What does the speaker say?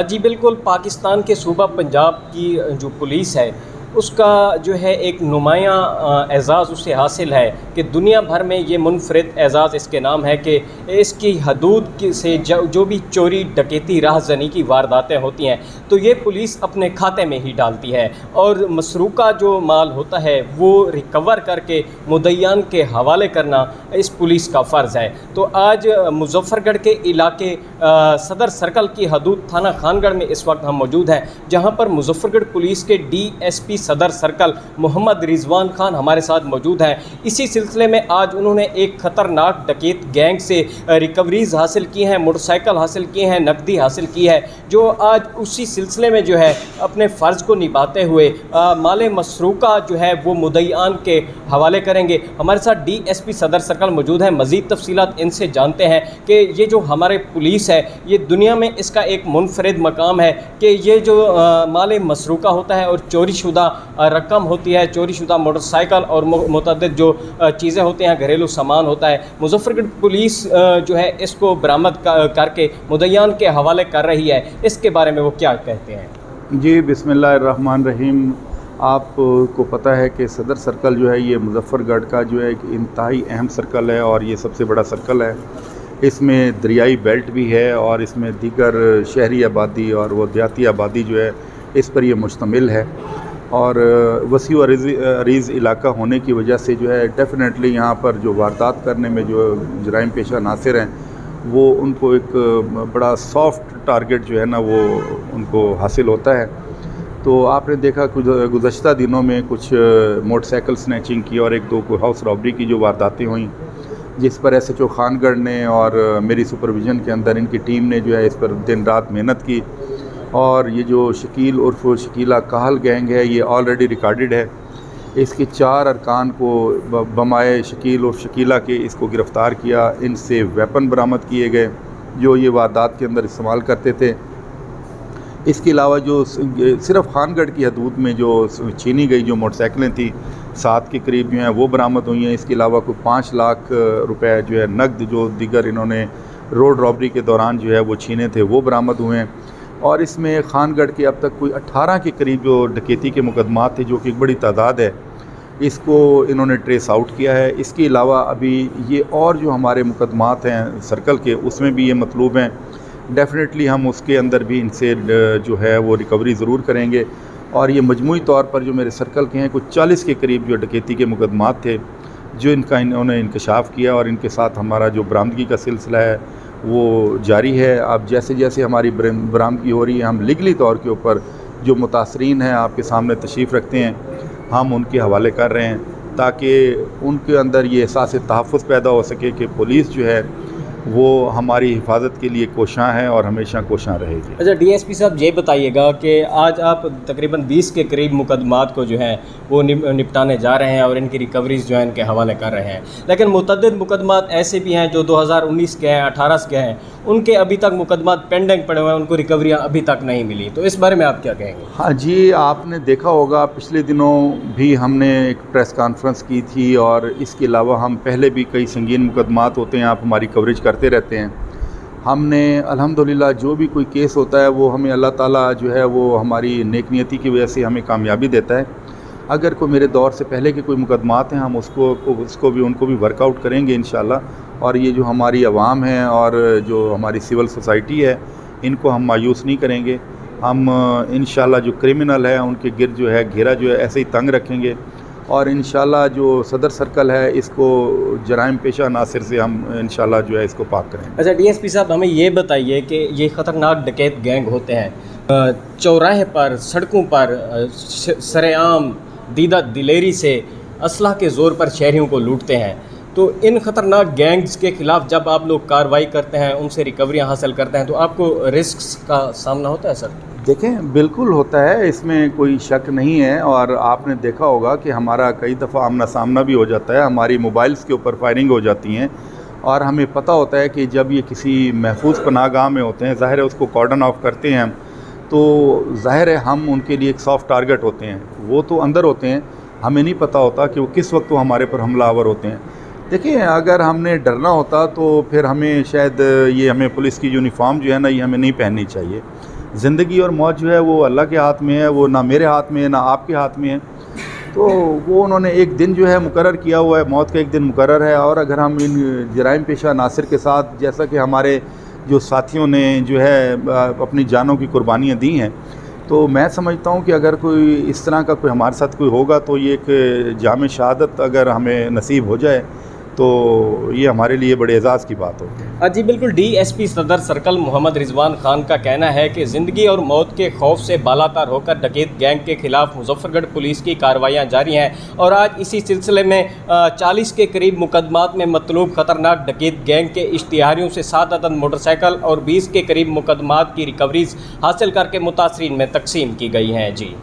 जी बिल्कुल, पाकिस्तान के सूबा पंजाब की जो पुलिस है उसका जो है एक नुमायाँ एज़ाज़ उसे हासिल है कि दुनिया भर में ये मुनफ़रिद एज़ाज़ इसके नाम है कि इसकी हदूद से जो भी चोरी डकैती राहज़नी की वारदातें होती हैं तो ये पुलिस अपने खाते में ही डालती है और मसरूक़ा जो माल होता है वो रिकवर करके मुद्दईयान के हवाले करना इस पुलिस का फ़र्ज़ है। तो आज मुज़फ़्फ़रगढ़ के इलाके सदर सर्कल की हदूद थाना खानगढ़ में इस वक्त हम मौजूद हैं, जहाँ पर मुज़फ़्फ़रगढ़ पुलिस के DSP सदर सर्कल मोहम्मद रिजवान खान हमारे साथ मौजूद हैं। इसी सिलसिले में आज उन्होंने एक ख़तरनाक डकैत गैंग से रिकवरीज़ हासिल की हैं, मोटरसाइकिल हासिल किए हैं, नकदी हासिल की है, जो आज उसी सिलसिले में जो है अपने फ़र्ज़ को निभाते हुए माल मसरूक़ा जो है वो मुद्दईआन के हवाले करेंगे। हमारे साथ DSP सदर सर्कल मौजूद हैं, मज़ीद तफ़सीलात इनसे जानते हैं कि ये जो हमारे पुलिस है ये दुनिया में इसका एक मुनफ़रिद मकाम है कि ये जो माल मसरूक़ा होता है और चोरीशुदा रकम होती है, चोरीशुदा मोटरसाइकिल और मुतअद्दिद जो चीज़ें होती हैं, घरेलू सामान होता है, मुज़फ़्फ़रगढ़ पुलिस जो है इसको बरामद करके मुद्दईयान के हवाले कर रही है। इसके बारे में वो क्या कहते हैं? जी बिस्मिल्लाहिर्रहमानिर्रहीम। आपको पता है कि सदर सर्कल जो है ये मुज़फ़्फ़रगढ़ का जो है एक इंतहाई अहम सर्कल है और ये सबसे बड़ा सर्कल है। इसमें दरियाई बेल्ट भी है और इसमें दीगर शहरी आबादी और वो देहाती आबादी जो है इस पर ये मुश्तमिल है और वसी व अरीज़ इलाका होने की वजह से जो है डेफ़िनेटली यहाँ पर जो वारदात करने में जो जराइम पेशा नासिर हैं वो उनको एक बड़ा सॉफ्ट टारगेट जो है ना वो उनको हासिल होता है। तो आपने देखा कुछ गुज़श्ता दिनों में कुछ मोटरसाइकिल स्नैचिंग की और एक दो को हाउस रॉबरी की जो वारदातें हुई, जिस पर SHO खानगढ़ ने और मेरी सुपरविज़न के अंदर इनकी टीम ने जो है इस पर दिन रात मेहनत की और ये जो शकील उर्फ़ शकीला काहल गैंग है ये ऑलरेडी रिकॉर्डेड है। इसके 4 अरकान को बमाए शकील और शकीला के इसको गिरफ़्तार किया, इनसे वेपन बरामद किए गए जो ये वारदात के अंदर इस्तेमाल करते थे। इसके अलावा जो सिर्फ़ खानगढ़ की हदूद में जो छीनी गई जो मोटरसाइकिलें थी 7 के करीब जो हैं वो बरामद हुई हैं। इसके अलावा कोई 5 लाख रुपए जो है नकद जो दीगर इन्होंने रोड रॉबरी के दौरान जो है वो छीने थे वो बरामद हुए हैं। और इसमें खानगढ़ के अब तक कोई 18 के करीब जो डकैती के मुकदमात थे जो कि एक बड़ी तादाद है, इसको इन्होंने ट्रेस आउट किया है। इसके अलावा अभी ये और जो हमारे मुकदमात हैं सर्कल के उसमें भी ये मतलूब हैं, डेफ़िनेटली हम उसके अंदर भी इनसे जो है वो रिकवरी ज़रूर करेंगे। और ये मजमूई तौर पर जो मेरे सर्कल के हैं कुछ 40 के करीब जो डकैती के मुकदमात थे जो इन्होंने इंकशाफ किया और इनके साथ हमारा जो बरामदगी का सिलसिला है वो जारी है। अब जैसे जैसे हमारी बरामदगी हो रही है हम लीगली तौर के ऊपर जो मुतासरीन हैं आपके सामने तशरीफ़ रखते हैं हम उनके हवाले कर रहे हैं ताकि उनके अंदर ये एहसास तहफ़्फ़ुज़ पैदा हो सके कि पुलिस जो है वो हमारी हिफाजत के लिए कोशां है और हमेशा कोशां रहेगी। अच्छा DSP साहब ये बताइएगा कि आज आप तकरीबन 20 के करीब मुकदमात को जो है वो निपटाने जा रहे हैं और इनकी रिकवरीज जो है इनके हवाले कर रहे हैं, लेकिन मुतअद्दिद मुकदमात ऐसे भी हैं जो 2019 के हैं, 18 के हैं, उनके अभी तक मुकदमात पेंडिंग पड़े हुए हैं, उनको रिकवरियाँ अभी तक नहीं मिली। तो इस बारे में आप क्या कहेंगे? हाँ जी, आपने देखा होगा पिछले दिनों भी हमने एक प्रेस कॉन्फ्रेंस की थी और इसके अलावा हम पहले भी कई संगीन मुकदमात होते हैं आप हमारी कवरेज करते रहते हैं। हमने अल्हम्दुलिल्लाह जो भी कोई केस होता है वो हमें अल्लाह ताला जो है वो हमारी नेक नियति की वजह से हमें कामयाबी देता है। अगर कोई मेरे दौर से पहले के कोई मुकदमात हैं हम उसको भी उनको भी वर्कआउट करेंगे इंशाल्लाह। और ये जो हमारी आवाम है और जो हमारी सिविल सोसाइटी है इनको हम मायूस नहीं करेंगे। हम इंशाल्लाह जो क्रिमिनल है उनके गिर्द जो है घेरा जो है ऐसे ही तंग रखेंगे और इंशाल्लाह जो सदर सर्कल है इसको जराइम पेशा नासिर से हम इंशाल्लाह जो है इसको पाक करेंगे। अच्छा DSP साहब हमें ये बताइए कि ये ख़तरनाक डकैत गैंग होते हैं चौराहे पर, सड़कों पर सरेआम दीदा दिलेरी से असलहा के ज़ोर पर शहरियों को लूटते हैं। तो इन ख़तरनाक गैंग्स के ख़िलाफ़ जब आप लोग कार्रवाई करते हैं, उनसे रिकवरियाँ हासिल करते हैं, तो आपको रिस्क्स का सामना होता है सर? देखें बिल्कुल होता है, इसमें कोई शक नहीं है। और आपने देखा होगा कि हमारा कई दफ़ा आमना सामना भी हो जाता है, हमारी मोबाइल्स के ऊपर फायरिंग हो जाती हैं और हमें पता होता है कि जब ये किसी महफूज पनाहगाह में होते हैं, ज़ाहिर है उसको कॉर्डन ऑफ करते हैं हम, तो ज़ाहिर है हम उनके लिए एक सॉफ्ट टारगेट होते हैं। वो तो अंदर होते हैं, हमें नहीं पता होता कि वो किस वक्त वो हमारे पर हमलावर होते हैं। देखिए अगर हमने डरना होता तो फिर हमें शायद ये हमें पुलिस की यूनिफॉर्म जो है ना ये हमें नहीं पहननी चाहिए। ज़िंदगी और मौत जो है वो अल्लाह के हाथ में है, वो ना मेरे हाथ में है ना आपके हाथ में है। तो वो उन्होंने एक दिन जो है मुकर्रर किया हुआ है, मौत का एक दिन मुकर्रर है। और अगर हम इन जराइम पेशा नासिर के साथ, जैसा कि हमारे जो साथियों ने जो है अपनी जानों की कुर्बानियाँ दी हैं, तो मैं समझता हूँ कि अगर कोई इस तरह का कोई हमारे साथ कोई होगा तो ये एक जाम शहादत अगर हमें नसीब हो जाए तो ये हमारे लिए बड़े एजाज़ की बात होगी। जी बिल्कुल। डीएसपी सदर सर्कल मोहम्मद रिजवान खान का कहना है कि ज़िंदगी और मौत के खौफ से बालातर होकर डकैत गैंग के खिलाफ मुजफ्फरगढ़ पुलिस की कार्रवाइयाँ जारी हैं और आज इसी सिलसिले में 40 के करीब मुकदमात में मतलूब ख़तरनाक डकैत गैंग के इश्तिहारियों से 7 अदद मोटरसाइकिल और 20 के करीब मुकदमात की रिकवरीज हासिल करके मुतासरीन में तकसीम की गई हैं। जी।